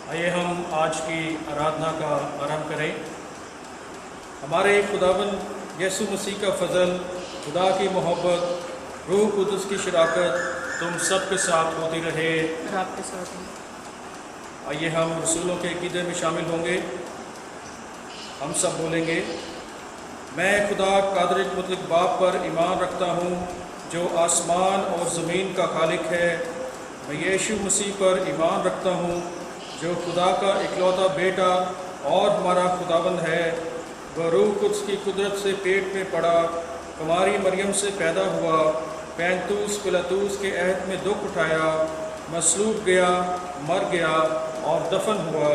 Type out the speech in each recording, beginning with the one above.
आइए हम आज की आराधना का आरंभ करें। हमारे खुदावंद यीशु मसीह का फजल, खुदा की मोहब्बत, रूह कुदस की शराकत तुम सब के साथ होती रहे। आपके साथ ही। आइए हम रसूलों के अकीदे में शामिल होंगे। हम सब बोलेंगे, मैं खुदा कादिर मुतलक बाप पर ईमान रखता हूँ जो आसमान और ज़मीन का खालिक है। मैं यीशु मसीह पर ईमान रखता हूँ जो खुदा का इकलौता बेटा और हमारा खुदाबंद है। वह रूह कुद्स की कुदरत से पेट में पड़ा, कुमारी मरियम से पैदा हुआ, पैंतूस पिलातूस के अहद में दुख उठाया, मसलूब गया, मर गया और दफन हुआ,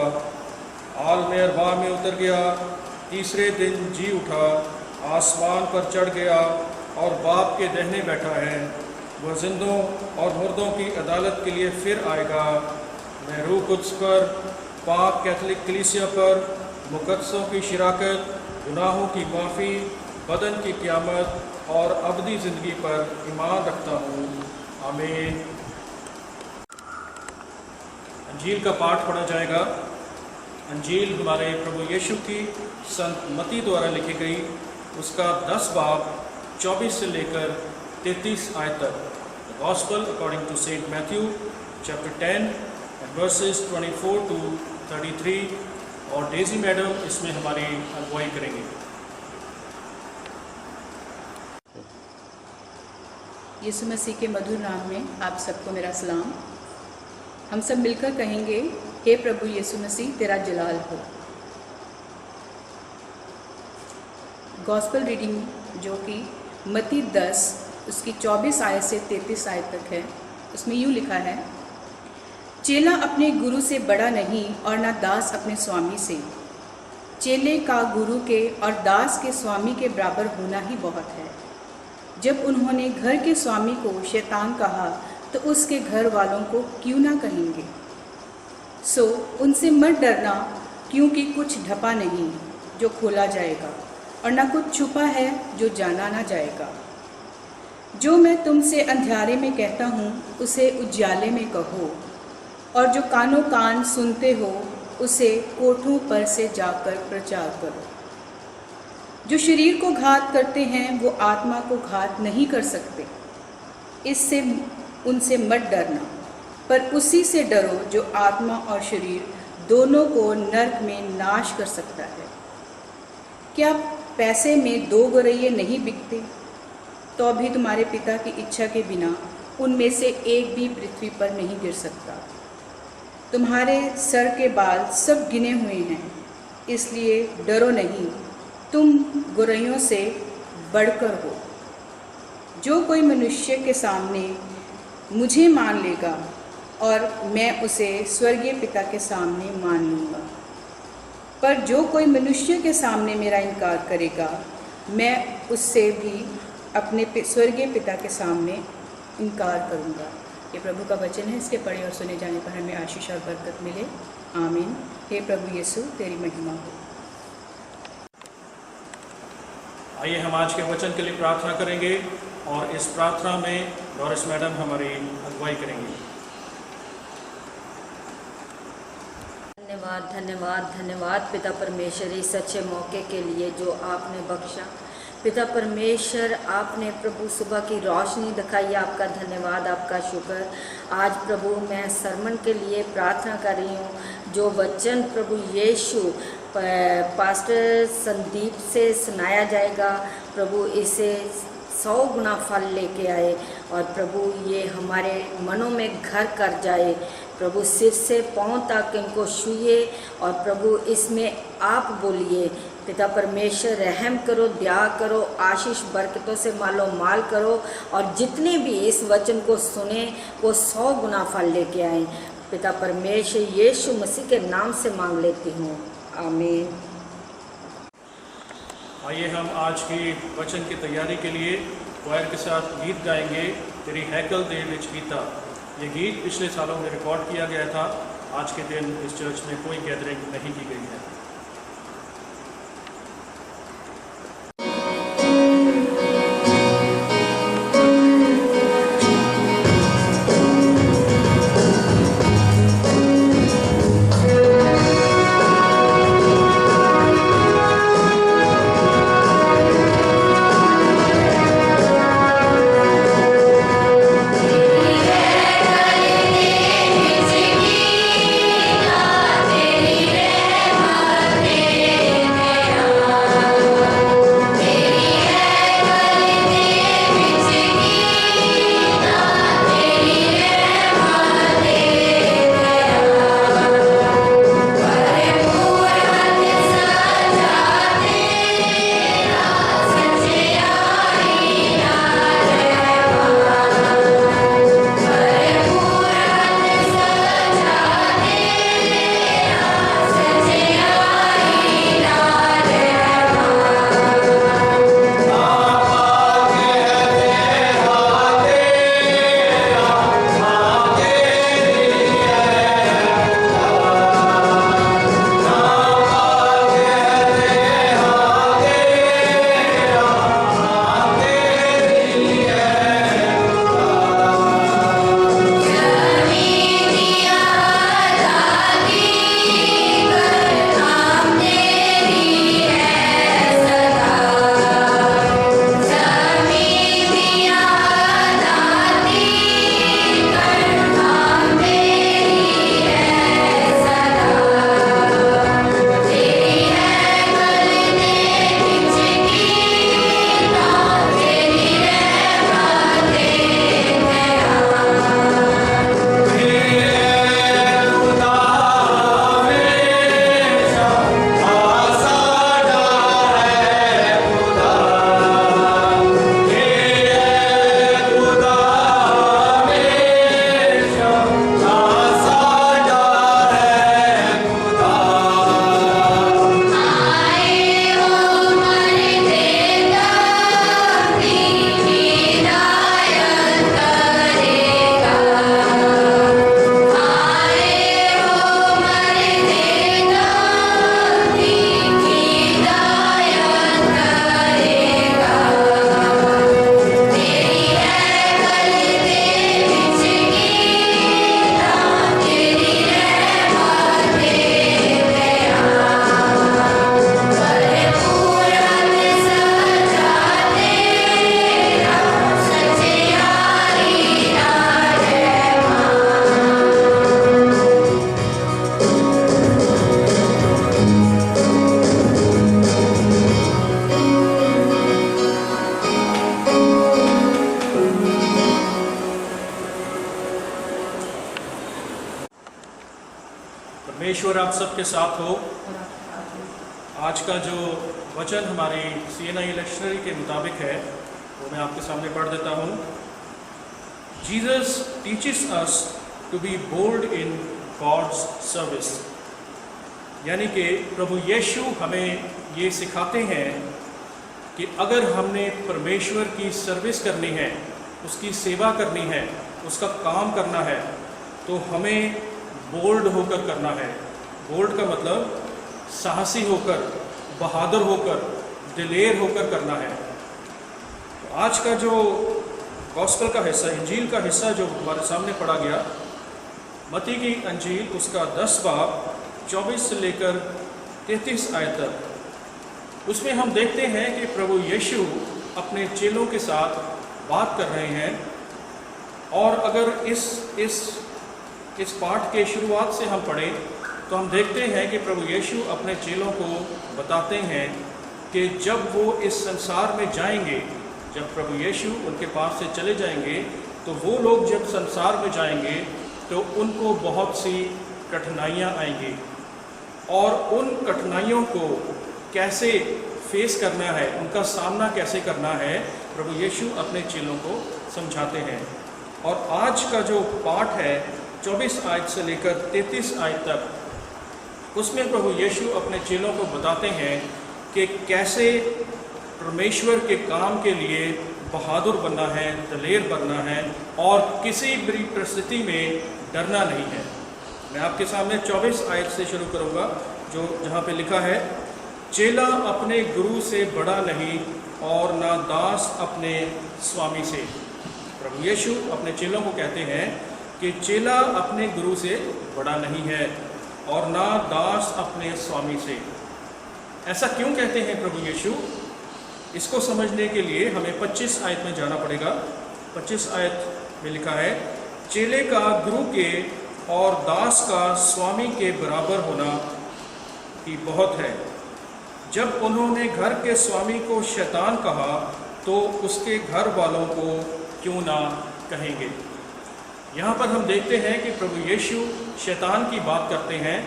आलम अरवाह में उतर गया, तीसरे दिन जी उठा, आसमान पर चढ़ गया और बाप के दहने बैठा है। वह जिंदों और मुर्दों की अदालत के लिए फिर आएगा। मैं रूह कुद्स पर, पाक कैथोलिक कलीसिया पर, मुकद्दसों की शिराकत, गुनाहों की माफ़ी, बदन की क़यामत और अबदी ज़िंदगी पर ईमान रखता हूँ। आमीन। अंजील का पाठ पढ़ा जाएगा। अंजील हमारे प्रभु यीशु की संत मती द्वारा लिखी गई, उसका 10 बाब 24 से लेकर 33 आयत तक। The gospel according to saint Matthew chapter 10 and verses 24 to 33। और डेजी मैडम इसमें हमारी अगुवाई करेंगे। यीशु मसीह के मधुर नाम में आप सबको मेरा सलाम। हम सब मिलकर कहेंगे, हे प्रभु यीशु मसीह तेरा जलाल हो। गॉस्पल रीडिंग जो कि मत्ती 10 उसकी 24 आयत से 33 आयत तक है, उसमें यूँ लिखा है, चेला अपने गुरु से बड़ा नहीं और ना दास अपने स्वामी से। चेले का गुरु के और दास के स्वामी के बराबर होना ही बहुत है। जब उन्होंने घर के स्वामी को शैतान कहा तो उसके घर वालों को क्यों ना कहेंगे। सो उनसे मत डरना, क्योंकि कुछ ढपा नहीं जो खोला जाएगा और ना कुछ छुपा है जो जाना ना जाएगा। जो मैं तुमसे अंधियारे में कहता हूँ उसे उजियाले में कहो, और जो कानों कान सुनते हो उसे कोठों पर से जाकर प्रचार करो। जो शरीर को घात करते हैं वो आत्मा को घात नहीं कर सकते। इससे उनसे मत डरना, पर उसी से डरो जो आत्मा और शरीर दोनों को नरक में नाश कर सकता है। क्या पैसे में 2 गौरैये नहीं बिकते? तो भी तुम्हारे पिता की इच्छा के बिना उनमें से एक भी पृथ्वी पर नहीं गिर सकता। तुम्हारे सर के बाल सब गिने हुए हैं, इसलिए डरो नहीं, तुम गौरैयों से बढ़कर हो। जो कोई मनुष्य के सामने मुझे मान लेगा और मैं उसे स्वर्गीय पिता के सामने मान लूँगा। पर जो कोई मनुष्य के सामने मेरा इनकार करेगा, मैं उससे भी अपने स्वर्गीय पिता के सामने इनकार करूँगा। ये प्रभु का वचन है। इसके पढ़े और सुने जाने पर हमें आशीष और बरकत मिले। आमीन। हे प्रभु यीशु तेरी महिमा हो। आइए हम आज के वचन के लिए प्रार्थना करेंगे और इस प्रार्थना में डोरिस मैडम हमारी अगुवाई करेंगी। धन्यवाद धन्यवाद धन्यवाद पिता परमेश्वर, इस अच्छे मौके के लिए जो आपने बख्शा। पिता परमेश्वर, आपने प्रभु सुबह की रोशनी दिखाई, आपका धन्यवाद, आपका शुक्र। आज प्रभु मैं सरमन के लिए प्रार्थना कर रही हूँ। जो वचन प्रभु यीशु पास्टर संदीप से सुनाया जाएगा, प्रभु इसे 100 गुना फल लेके आए और प्रभु ये हमारे मनों में घर कर जाए। प्रभु सिर से पांव तक इनको छुए और प्रभु इसमें आप बोलिए। पिता परमेश्वर, रहम करो, दया करो, आशीष बरकतों से मालो माल करो और जितने भी इस वचन को सुने वो 100 गुना फल लेके आए। पिता परमेश्वर यीशु मसीह के नाम से मांग लेती हूँ, आमीन। आइए हम आज की वचन की तैयारी के लिए क्वायर के साथ गीत गाएंगे, तेरी हैकल दे विच गीता। ये गीत पिछले सालों में रिकॉर्ड किया गया था। आज के दिन इस चर्च में कोई गैदरिंग नहीं की गई है। परमेश्वर आप सबके साथ हो। और आपके साथ हो। आज का जो वचन हमारी CNI लेक्शनरी के मुताबिक है वो मैं आपके सामने पढ़ देता हूँ। Jesus teaches us to be bold in God's service, यानी कि प्रभु यीशु हमें ये सिखाते हैं कि अगर हमने परमेश्वर की सर्विस करनी है, उसकी सेवा करनी है, उसका काम करना है, तो हमें बोल्ड होकर करना है। बोल्ड का मतलब साहसी होकर, बहादुर होकर, दिलेर होकर करना है। तो आज का जो गॉस्पेल का हिस्सा, इंजील का हिस्सा जो हमारे सामने पढ़ा गया, मत्ती की अंजील उसका 10 बाब 24 से लेकर 33 आयत तक, उसमें हम देखते हैं कि प्रभु यीशु अपने चेलों के साथ बात कर रहे हैं। और अगर इस पाठ के शुरुआत से हम पढ़ें तो हम देखते हैं कि प्रभु यीशु अपने चेलों को बताते हैं कि जब वो इस संसार में जाएंगे, जब प्रभु यीशु उनके पास से चले जाएंगे, तो वो लोग जब संसार में जाएंगे तो उनको बहुत सी कठिनाइयाँ आएंगी, और उन कठिनाइयों को कैसे फेस करना है, उनका सामना कैसे करना है, प्रभु यीशु अपने चेलों को समझाते हैं। और आज का जो पाठ है 24 आयत से लेकर 33 आयत तक, उसमें प्रभु यीशु अपने चेलों को बताते हैं कि कैसे परमेश्वर के काम के लिए बहादुर बनना है, दलेर बनना है, और किसी भी परिस्थिति में डरना नहीं है। मैं आपके सामने 24 आयत से शुरू करूंगा, जो जहाँ पे लिखा है, चेला अपने गुरु से बड़ा नहीं और ना दास अपने स्वामी से। प्रभु यीशु अपने चेलों को कहते हैं कि चेला अपने गुरु से बड़ा नहीं है और ना दास अपने स्वामी से। ऐसा क्यों कहते हैं प्रभु यीशु? इसको समझने के लिए हमें 25 आयत में जाना पड़ेगा। 25 आयत में लिखा है, चेले का गुरु के और दास का स्वामी के बराबर होना ही बहुत है। जब उन्होंने घर के स्वामी को शैतान कहा तो उसके घर वालों को क्यों ना कहेंगे। यहाँ पर हम देखते हैं कि प्रभु यीशु शैतान की बात करते हैं।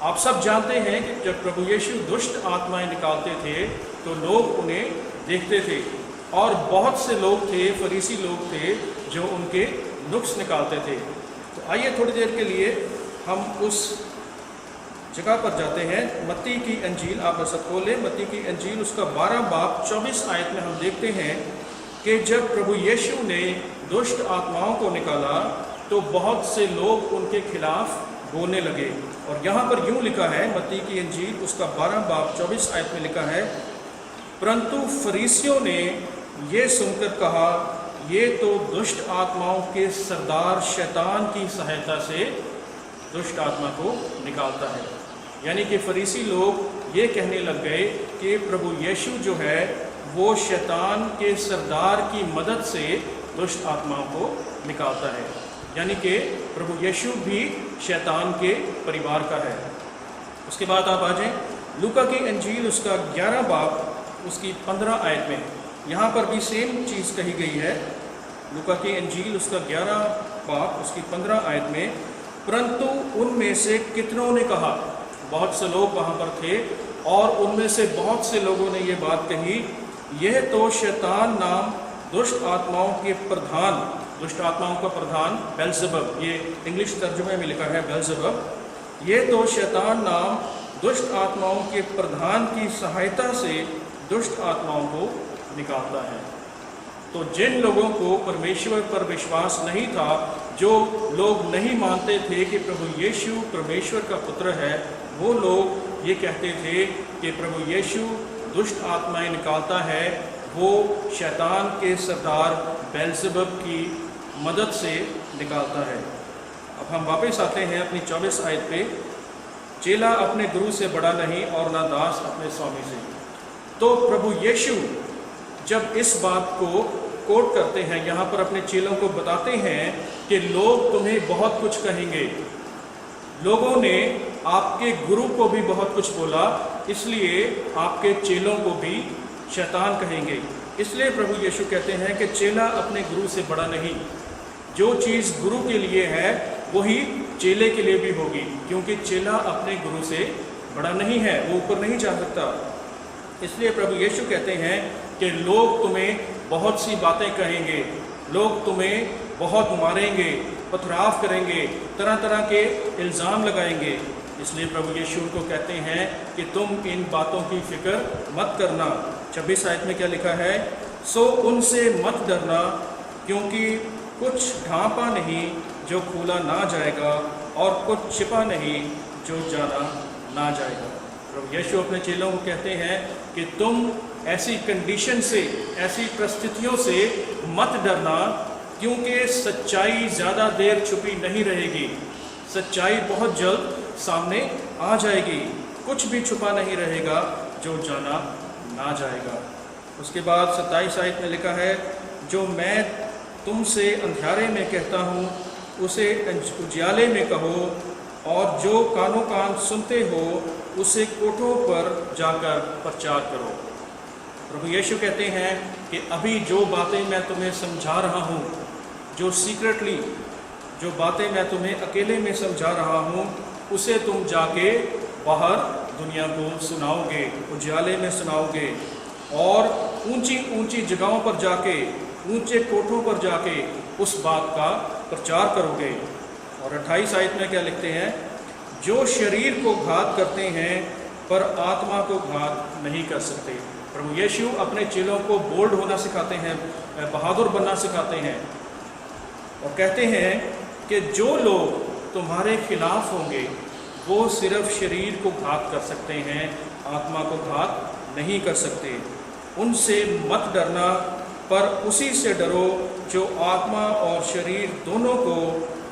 आप सब जानते हैं कि जब प्रभु यीशु दुष्ट आत्माएं निकालते थे तो लोग उन्हें देखते थे, और बहुत से लोग थे, फरीसी लोग थे, जो उनके नुक्स निकालते थे। तो आइए थोड़ी देर के लिए हम उस जगह पर जाते हैं। मत्ती की अंजील आप ऐसा खोलें, मत्ती की अंजील उसका 12 बाब 24 आयत में हम देखते हैं कि जब प्रभु यीशु ने दुष्ट आत्माओं को निकाला तो बहुत से लोग उनके खिलाफ बोलने लगे। और यहाँ पर यूँ लिखा है, मत्ती की अंजील उसका 12 बाब 24 आयत में लिखा है, परंतु फरीसियों ने ये सुनकर कहा, ये तो दुष्ट आत्माओं के सरदार शैतान की सहायता से दुष्ट आत्मा को निकालता है। यानी कि फरीसी लोग ये कहने लग गए कि प्रभु यीशु जो है वो शैतान के सरदार की मदद से दुष्ट आत्माओं को निकालता है। यानी कि प्रभु यीशु भी शैतान के परिवार का है। उसके बाद आप आ जाएं लूका की अंजील उसका 11 बाब उसकी 15 आयत में, यहाँ पर भी सेम चीज़ कही गई है। लूका की अंजील उसका 11 बाब उसकी 15 आयत में, परंतु उनमें से कितनों ने कहा, बहुत से लोग वहाँ पर थे और उनमें से बहुत से लोगों ने ये बात कही, यह तो शैतान नाम दुष्ट आत्माओं के प्रधान, दुष्ट आत्माओं का प्रधान बेल्ज़ेबुल, ये इंग्लिश तर्जुमे में लिखा है बेल्ज़ेबुल, ये तो शैतान नाम दुष्ट आत्माओं के प्रधान की सहायता से दुष्ट आत्माओं को निकालता है। तो जिन लोगों को परमेश्वर पर विश्वास नहीं था, जो लोग नहीं मानते थे कि प्रभु यीशु परमेश्वर का पुत्र है, वो लोग ये कहते थे कि प्रभु यीशु दुष्ट आत्माएं निकालता है, वो शैतान के सरदार बेल्ज़ेबुल की मदद से निकालता है। अब हम वापस आते हैं अपनी 24 आयत पे, चेला अपने गुरु से बड़ा नहीं और ना दास अपने स्वामी से। तो प्रभु यीशु जब इस बात को कोट करते हैं, यहाँ पर अपने चेलों को बताते हैं कि लोग तुम्हें बहुत कुछ कहेंगे, लोगों ने आपके गुरु को भी बहुत कुछ बोला, इसलिए आपके चेलों को भी शैतान कहेंगे। इसलिए प्रभु यीशु कहते हैं कि चेला अपने गुरु से बड़ा नहीं। जो चीज़ गुरु के लिए है वही चेले के लिए भी होगी, क्योंकि चेला अपने गुरु से बड़ा नहीं है, वो ऊपर नहीं जा सकता। इसलिए प्रभु यीशु कहते हैं कि लोग तुम्हें बहुत सी बातें कहेंगे, लोग तुम्हें बहुत मारेंगे, पथराव करेंगे, तरह तरह के इल्ज़ाम लगाएंगे। इसलिए प्रभु यीशु उनको कहते हैं कि तुम इन बातों की फिक्र मत करना। 26 आयत में क्या लिखा है? सो उनसे मत डरना, क्योंकि कुछ ढांपा नहीं जो खोला ना जाएगा, और कुछ छिपा नहीं जो जाना ना जाएगा। प्रभु यीशु अपने चेलों को कहते हैं कि तुम ऐसी कंडीशन से, ऐसी परिस्थितियों से मत डरना, क्योंकि सच्चाई ज़्यादा देर छुपी नहीं रहेगी। सच्चाई बहुत जल्द सामने आ जाएगी, कुछ भी छुपा नहीं रहेगा जो जाना ना जाएगा। उसके बाद 27 आयत में लिखा है, जो मैं तुमसे अंधियारे में कहता हूँ उसे उजियाले में कहो, और जो कानों कान सुनते हो उसे कोठों पर जाकर प्रचार करो। प्रभु यीशु कहते हैं कि अभी जो बातें मैं तुम्हें समझा रहा हूँ, जो सीक्रेटली जो बातें मैं तुम्हें अकेले में समझा रहा हूँ, उसे तुम जाके बाहर दुनिया को सुनाओगे, उजियाले में सुनाओगे, और ऊंची ऊंची जगहों पर जाके, ऊंचे कोठों पर जाके उस बात का प्रचार करोगे। और 28 आयत में क्या लिखते हैं? जो शरीर को घात करते हैं पर आत्मा को घात नहीं कर सकते। प्रभु यीशु अपने चेलों को बोल्ड होना सिखाते हैं, बहादुर बनना सिखाते हैं, और कहते हैं कि जो लोग तुम्हारे खिलाफ होंगे वो सिर्फ शरीर को घात कर सकते हैं, आत्मा को घात नहीं कर सकते। उनसे मत डरना, पर उसी से डरो जो आत्मा और शरीर दोनों को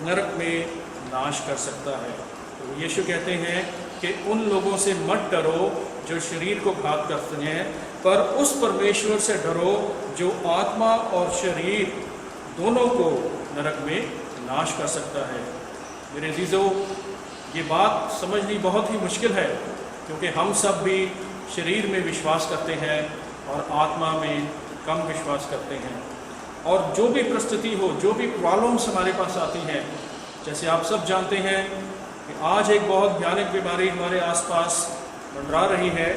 नरक में नाश कर सकता है। तो यीशु कहते हैं कि उन लोगों से मत डरो जो शरीर को घात करते हैं, पर उस परमेश्वर से डरो जो आत्मा और शरीर दोनों को नरक में नाश कर सकता है। मेरे अजीजों, ये बात समझनी बहुत ही मुश्किल है, क्योंकि हम सब भी शरीर में विश्वास करते हैं और आत्मा में कम विश्वास करते हैं। और जो भी परिस्थिति हो, जो भी प्रॉब्लम्स हमारे पास आती हैं, जैसे आप सब जानते हैं कि आज एक बहुत भयानक बीमारी हमारे आसपास मंडरा रही है,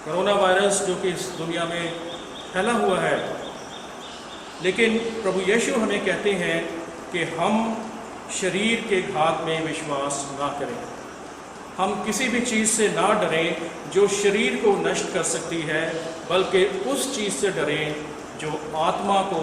कोरोना वायरस, जो कि इस दुनिया में फैला हुआ है। लेकिन प्रभु यीशु हमें कहते हैं कि हम शरीर के घात में विश्वास ना करें, हम किसी भी चीज़ से ना डरें जो शरीर को नष्ट कर सकती है, बल्कि उस चीज़ से डरें जो आत्मा को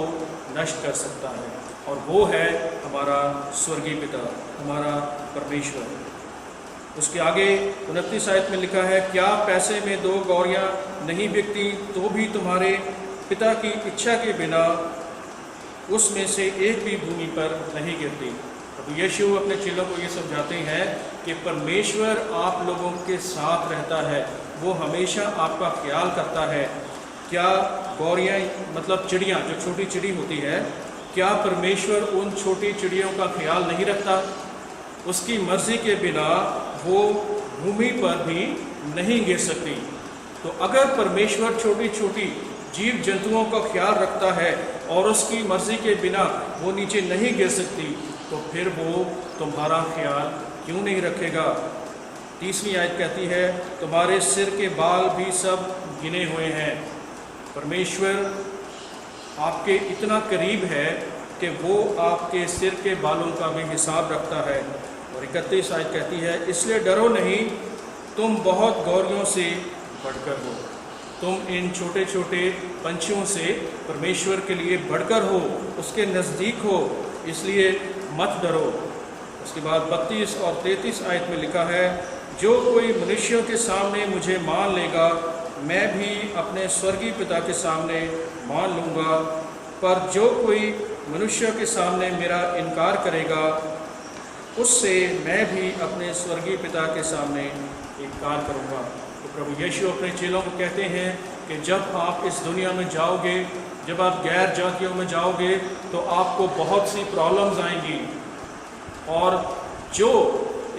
नष्ट कर सकता है, और वो है हमारा स्वर्गीय पिता, हमारा परमेश्वर। उसके आगे 29 आयत में लिखा है, क्या पैसे में 2 गौरियाँ नहीं बिकती तो भी तुम्हारे पिता की इच्छा के बिना उसमें से एक भी भूमि पर नहीं गिरती। प्रभु यीशु अपने चेलों को ये समझाते हैं कि परमेश्वर आप लोगों के साथ रहता है, वो हमेशा आपका ख्याल करता है। क्या गौरियाँ मतलब चिड़ियाँ, जो छोटी चिड़ी होती है, क्या परमेश्वर उन छोटी चिड़ियों का ख्याल नहीं रखता? उसकी मर्जी के बिना वो भूमि पर भी नहीं गिर सकती। तो अगर परमेश्वर छोटी छोटी जीव जंतुओं का ख्याल रखता है और उसकी मर्जी के बिना वो नीचे नहीं गिर सकती, तो फिर वो तुम्हारा ख्याल क्यों नहीं रखेगा? 30वीं आयत कहती है, तुम्हारे सिर के बाल भी सब गिने हुए हैं। परमेश्वर आपके इतना करीब है कि वो आपके सिर के बालों का भी हिसाब रखता है। और 31 आयत कहती है, इसलिए डरो नहीं, तुम बहुत गौरियों से बढ़कर हो, तुम इन छोटे छोटे पंछियों से परमेश्वर के लिए बढ़कर हो, उसके नज़दीक हो, इसलिए मत डरो। उसके बाद 32 और 33 आयत में लिखा है, जो कोई मनुष्यों के सामने मुझे मान लेगा, मैं भी अपने स्वर्गीय पिता के सामने मान लूँगा, पर जो कोई मनुष्यों के सामने मेरा इनकार करेगा, उससे मैं भी अपने स्वर्गीय पिता के सामने इनकार करूँगा। तो प्रभु यीशु अपने चेलों को कहते हैं कि जब आप इस दुनिया में जाओगे, जब आप गैर जातियों में जाओगे, तो आपको बहुत सी प्रॉब्लम्स आएंगी, और जो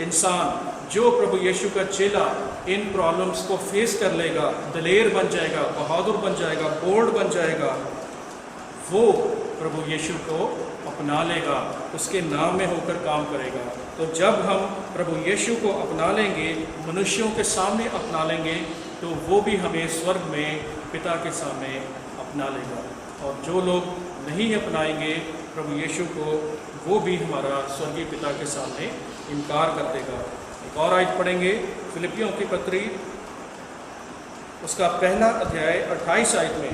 इंसान, जो प्रभु यीशु का चेला इन प्रॉब्लम्स को फेस कर लेगा, दलेर बन जाएगा, बहादुर बन जाएगा, बोल्ड बन जाएगा, वो प्रभु यीशु को अपना लेगा, उसके नाम में होकर काम करेगा। तो जब हम प्रभु यीशु को अपना लेंगे, मनुष्यों के सामने अपना लेंगे, तो वो भी हमें स्वर्ग में पिता के सामने अपना लेगा। और जो लोग नहीं अपनाएंगे प्रभु यीशु को, वो भी हमारा स्वर्गीय पिता के सामने इनकार कर देगा। एक और आयत पढ़ेंगे, फिलिपियों की पत्री उसका पहला अध्याय 28 आयत में।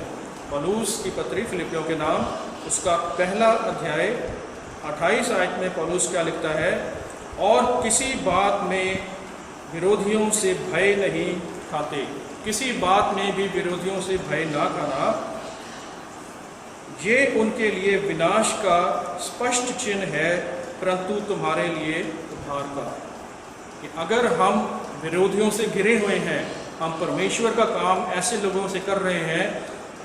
पौलुस की पत्री फिलिपियों के नाम, उसका पहला अध्याय 28 आयत में पौलुस क्या लिखता है, और किसी बात में विरोधियों से भय नहीं खाते। किसी बात में भी विरोधियों से भय ना खाना, ये उनके लिए विनाश का स्पष्ट चिन्ह है, परंतु तुम्हारे लिए उद्धार का। कि अगर हम विरोधियों से घिरे हुए हैं, हम परमेश्वर का काम ऐसे लोगों से कर रहे हैं,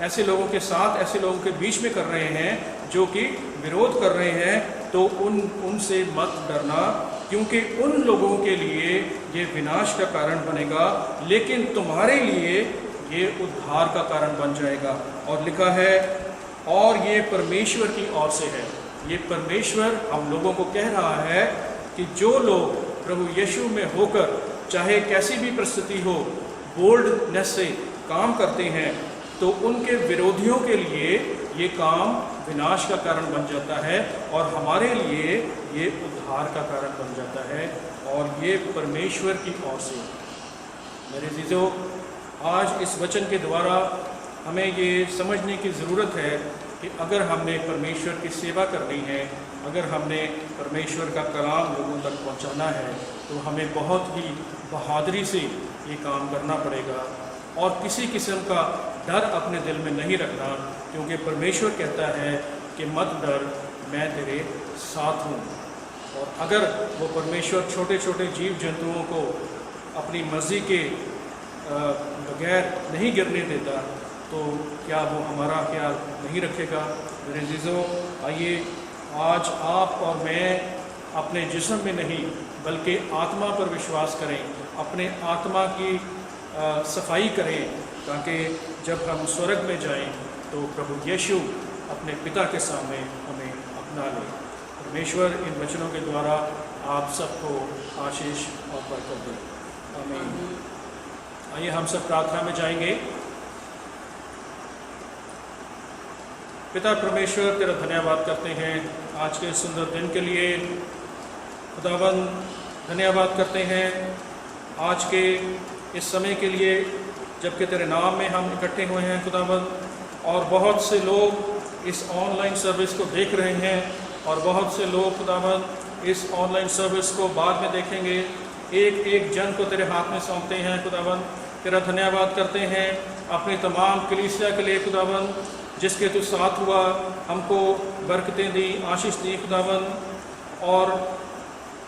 ऐसे लोगों के साथ, ऐसे लोगों के बीच में कर रहे हैं जो कि विरोध कर रहे हैं, तो उनसे मत डरना, क्योंकि उन लोगों के लिए ये विनाश का कारण बनेगा, लेकिन तुम्हारे लिए ये उद्धार का कारण बन जाएगा। और लिखा है, और ये परमेश्वर की ओर से है। ये परमेश्वर हम लोगों को कह रहा है कि जो लोग प्रभु यीशु में होकर, चाहे कैसी भी परिस्थिति हो, बोल्डनेस से काम करते हैं, तो उनके विरोधियों के लिए ये काम विनाश का कारण बन जाता है, और हमारे लिए ये उद्धार का कारण बन जाता है, और ये परमेश्वर की ओर से। मेरे अज़ीज़ों, आज इस वचन के द्वारा हमें ये समझने की ज़रूरत है कि अगर हमने परमेश्वर की सेवा करनी है, अगर हमने परमेश्वर का कलाम लोगों तक पहुंचाना है, तो हमें बहुत ही बहादुरी से ये काम करना पड़ेगा, और किसी किस्म का डर अपने दिल में नहीं रखना, क्योंकि परमेश्वर कहता है कि मत डर, मैं तेरे साथ हूँ। और अगर वो परमेश्वर छोटे छोटे जीव जंतुओं को अपनी मर्ज़ी के बगैर नहीं गिरने देता, तो क्या वो हमारा ख्याल नहीं रखेगा? मेरे अज़ीज़ों, आइए आज आप और मैं अपने जिस्म में नहीं बल्कि आत्मा पर विश्वास करें, अपने आत्मा की सफाई करें, ताकि जब हम स्वर्ग में जाएं तो प्रभु यीशु अपने पिता के सामने हमें अपना ले। परमेश्वर इन वचनों के द्वारा आप सबको आशीष और बरकत दे। आमीन। आइए हम सब प्रार्थना में जाएंगे। पिता परमेश्वर, तेरा धन्यवाद करते हैं आज के सुंदर दिन के लिए। खुदावन, धन्यवाद करते हैं आज के इस समय के लिए जबकि तेरे नाम में हम इकट्ठे हुए हैं खुदावन, और बहुत से लोग इस ऑनलाइन सर्विस को देख रहे हैं, और बहुत से लोग खुदावन इस ऑनलाइन सर्विस को बाद में देखेंगे। एक एक जन को तेरे हाथ में सौंपते हैं खुदावन। तेरा धन्यवाद करते हैं अपनी तमाम कलीसिया के लिए खुदावन, जिसके तू साथ हुआ, हमको बरकतें दी, आशीष दी खुदावन। और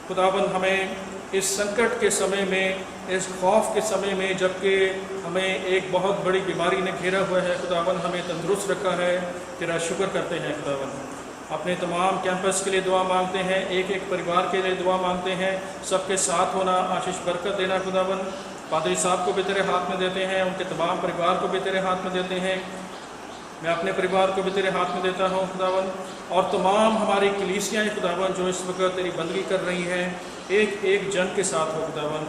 खुदावन, हमें इस संकट के समय में, इस खौफ के समय में, जबकि हमें एक बहुत बड़ी बीमारी ने घेरा हुआ है खुदावन, हमें तंदुरुस्त रखा है, तेरा शुक्र करते हैं खुदावन। अपने तमाम कैंपस के लिए दुआ मांगते हैं, एक एक परिवार के लिए दुआ मांगते हैं, सबके साथ होना, आशीष बरकत देना खुदावन। पादरी साहब को भी तेरे हाथ में देते हैं, उनके तमाम परिवार को भी तेरे हाथ में देते हैं। मैं अपने परिवार को भी तेरे हाथ में देता हूँ खुदावन, और तमाम हमारी कलीसियाँ खुदावन जो इस वक्त तेरी बंदगी कर रही हैं, एक एक जन के साथ हो खुदावन।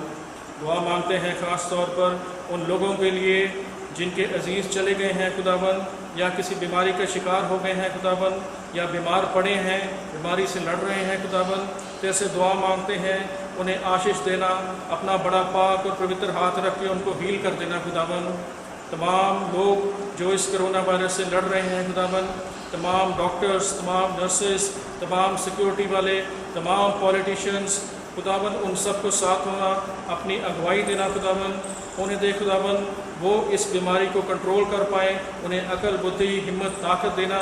दुआ मांगते हैं ख़ास तौर पर उन लोगों के लिए जिनके अजीज़ चले गए हैं खुदावन, या किसी बीमारी का शिकार हो गए हैं खुदावन, या बीमार पड़े हैं, बीमारी से लड़ रहे हैं खुदावन। तेरे से दुआ मांगते हैं उन्हें आशीष देना, अपना बड़ा पाक और पवित्र हाथ रख के उनको हील कर देना खुदावन। तमाम लोग जो इस कोरोना वायरस से लड़ रहे हैं खुदावन, तमाम डॉक्टर्स, तमाम नर्सेस, तमाम सिक्योरिटी वाले, तमाम पॉलिटिशियंस खुदावन, उन सबको साथ होना, अपनी अगुवाई देना खुदावन। उन्हें दे खुदावन वो इस बीमारी को कंट्रोल कर पाए, उन्हें अकल, बुद्धि, हिम्मत, ताकत देना।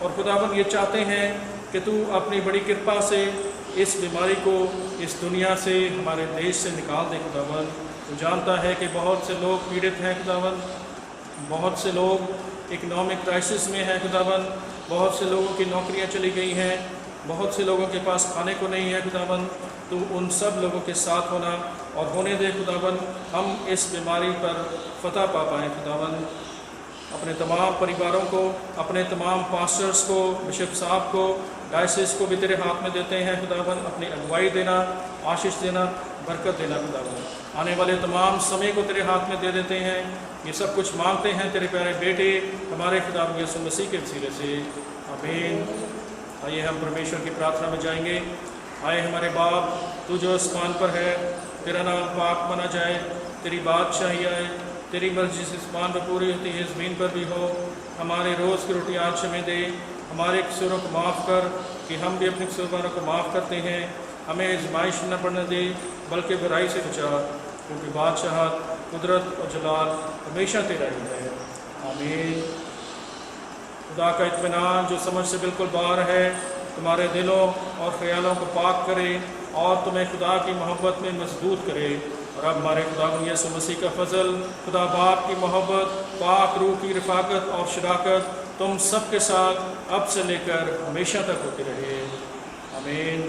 और खुदावन ये चाहते हैं कि तू अपनी बड़ी कृपा से इस बीमारी को इस दुनिया से, हमारे देश से निकाल दे खुदावन। तू जानता है कि बहुत से लोग पीड़ित हैं खुदावन, बहुत से लोग इकनॉमिक क्राइसिस में हैं खुदावन, बहुत से लोगों की नौकरियां चली गई हैं, बहुत से लोगों के पास खाने को नहीं है खुदावन। तो उन सब लोगों के साथ होना और होने दे खुदावन, हम इस बीमारी पर फतह पा पाएँ खुदावन। अपने तमाम परिवारों को, अपने तमाम पास्टर्स को, बिशप साहब को, डायसिस को भी तेरे हाथ में देते हैं खुदावन। अपनी अगुवाई देना, आशीष देना, बरकत देना खुदावन। आने वाले तमाम समय को तेरे हाथ में दे देते हैं। ये सब कुछ मांगते हैं तेरे प्यारे बेटे हमारे खुदावन यीशु मसीह के वसीले से, आमीन। आइए हम परमेश्वर की प्रार्थना में जाएंगे। आए हमारे बाप, तू जो आसमान पर है, तेरा नाम पाक माना जाए, तेरी बादशाही आए, तेरी मर्जी जिस आसमान पर पूरी होती है ज़मीन पर भी हो। हमारे रोज़ की रोटी आज हमें दे, हमारे कसूरों को माफ़ कर कि हम भी अपने कसूरवारों को माफ़ करते हैं। हमें आज़माइश न पड़ने दे, बल्कि बुराई से बचा, क्योंकि बादशाहत, कुदरत और जलाल हमेशा तेरा ही है, आमीन। खुदा का इत्मीनान जो समझ से बिल्कुल बाहर है, तुम्हारे दिलों और ख्यालों को पाक करे और तुम्हें खुदा की मोहब्बत में मजबूत करे। और अब हमारे खुदा यीशु मसीह का फजल, खुदा बाप की मोहब्बत, पाक रूह की रफ़ाकत और शराकत तुम सब के साथ अब से लेकर हमेशा तक होती रहे, आमीन।